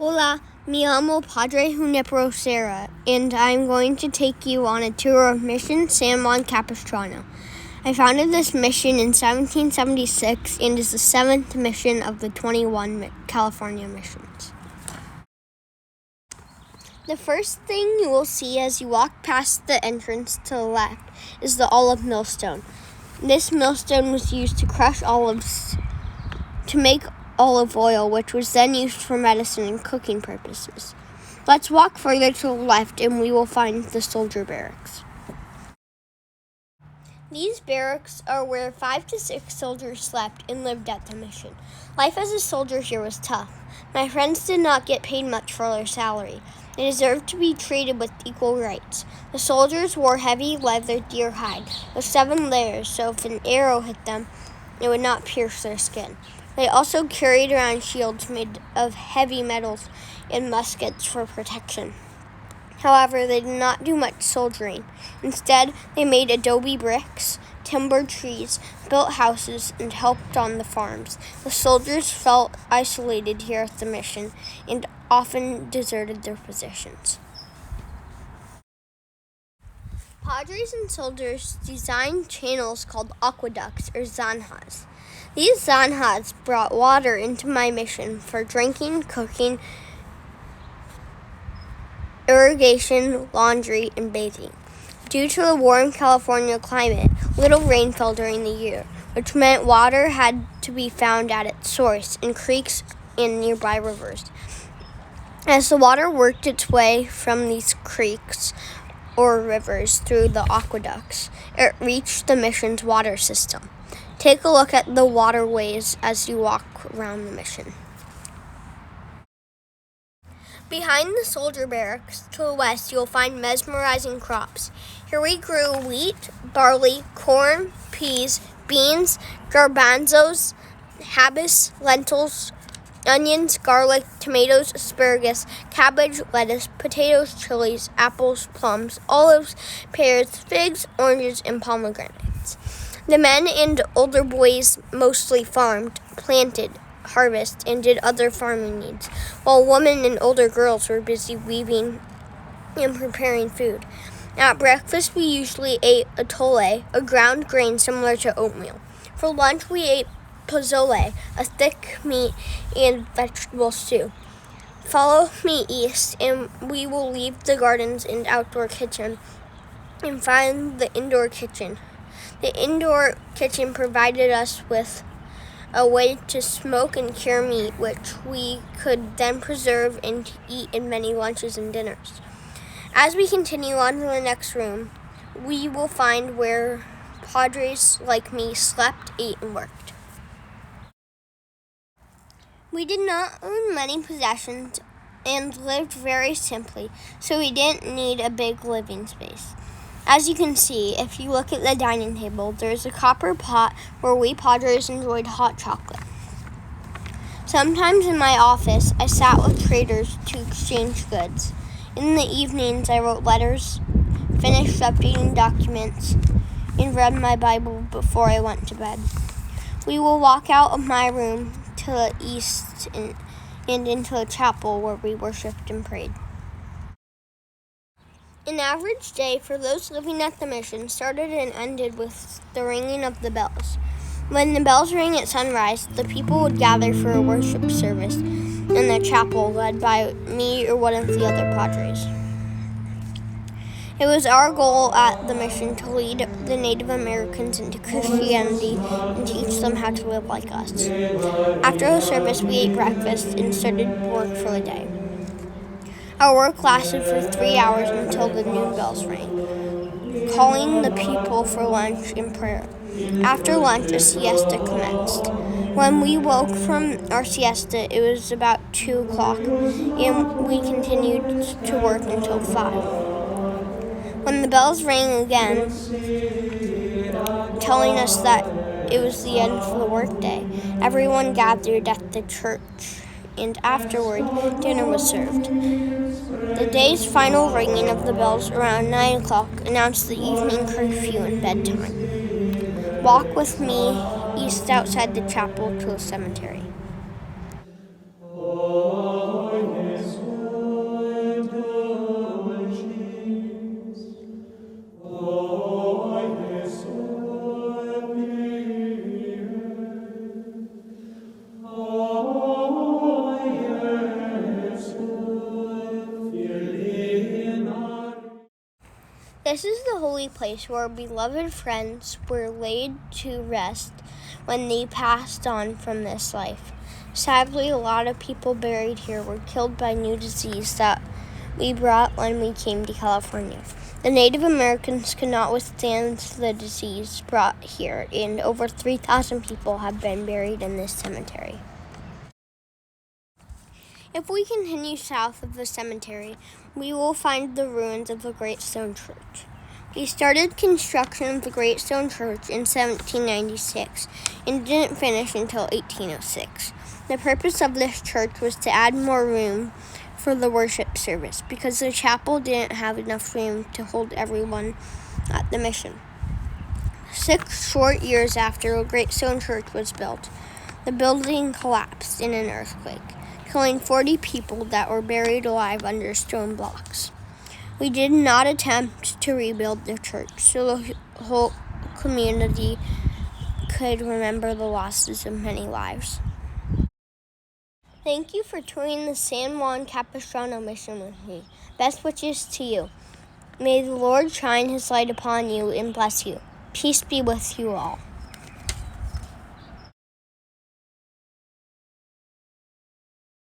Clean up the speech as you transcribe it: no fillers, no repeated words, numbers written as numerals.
Hola, mi amo Padre Junipero Serra, and I'm going to take you on a tour of Mission San Juan Capistrano. I founded this mission in 1776 and is the 7th mission of the 21 California missions. The first thing you will see as you walk past the entrance to the left is the olive millstone. This millstone was used to crush olives to make olive oil, which was then used for medicine and cooking purposes. Let's walk further to the left and we will find the soldier barracks. These barracks are where 5 to 6 soldiers slept and lived at the mission. Life as a soldier here was tough. My friends did not get paid much for their salary. They deserved to be treated with equal rights. The soldiers wore heavy leather deer hide with 7 layers, so if an arrow hit them, it would not pierce their skin. They also carried around shields made of heavy metals and muskets for protection. However, they did not do much soldiering. Instead, they made adobe bricks, timbered trees, built houses, and helped on the farms. The soldiers felt isolated here at the mission and often deserted their positions. Padres and soldiers designed channels called aqueducts or zanjas. These zanjas brought water into my mission for drinking, cooking, irrigation, laundry, and bathing. Due to the warm California climate, little rain fell during the year, which meant water had to be found at its source in creeks and nearby rivers. As the water worked its way from these creeks or rivers through the aqueducts, it reached the mission's water system. Take a look at the waterways as you walk around the mission. Behind the soldier barracks to the west, you'll find mesmerizing crops. Here we grew wheat, barley, corn, peas, beans, garbanzos, habas, lentils, onions, garlic, tomatoes, asparagus, cabbage, lettuce, potatoes, chilies, apples, plums, olives, pears, figs, oranges, and pomegranates. The men and older boys mostly farmed, planted, harvested, and did other farming needs, while women and older girls were busy weaving and preparing food. At breakfast, we usually ate atole, a ground grain similar to oatmeal. For lunch, we ate pozole, a thick meat and vegetable stew. Follow me east, and we will leave the gardens and outdoor kitchen and find the indoor kitchen. The indoor kitchen provided us with a way to smoke and cure meat, which we could then preserve and eat in many lunches and dinners. As we continue on to the next room, we will find where Padres like me slept, ate, and worked. We did not own many possessions and lived very simply, so we didn't need a big living space. As you can see, if you look at the dining table, there's a copper pot where we Padres enjoyed hot chocolate. Sometimes in my office, I sat with traders to exchange goods. In the evenings, I wrote letters, finished updating documents, and read my Bible before I went to bed. We will walk out of my room to the east and into a chapel where we worshiped and prayed. An average day for those living at the mission started and ended with the ringing of the bells. When the bells rang at sunrise, the people would gather for a worship service in the chapel led by me or one of the other Padres. It was our goal at the mission to lead the Native Americans into Christianity and teach them how to live like us. After the service, we ate breakfast and started work for the day. Our work lasted for 3 hours until the noon bells rang, calling the people for lunch and prayer. After lunch, a siesta commenced. When we woke from our siesta, it was about 2 o'clock, and we continued to work until 5. When the bells rang again, telling us that it was the end of the workday, everyone gathered at the church, and afterward, dinner was served. The day's final ringing of the bells around 9 o'clock announced the evening curfew and bedtime. Walk with me east outside the chapel to a cemetery. This is the holy place where our beloved friends were laid to rest when they passed on from this life. Sadly, a lot of people buried here were killed by new disease that we brought when we came to California. The Native Americans could not withstand the disease brought here, and over 3,000 people have been buried in this cemetery. If we continue south of the cemetery, we will find the ruins of the Great Stone Church. We started construction of the Great Stone Church in 1796 and didn't finish until 1806. The purpose of this church was to add more room for the worship service because the chapel didn't have enough room to hold everyone at the mission. 6 short years after the Great Stone Church was built, the building collapsed in an earthquake, killing 40 people that were buried alive under stone blocks. We did not attempt to rebuild the church, so the whole community could remember the losses of many lives. Thank you for touring the San Juan Capistrano mission with me. Best wishes to you. May the Lord shine his light upon you and bless you. Peace be with you all.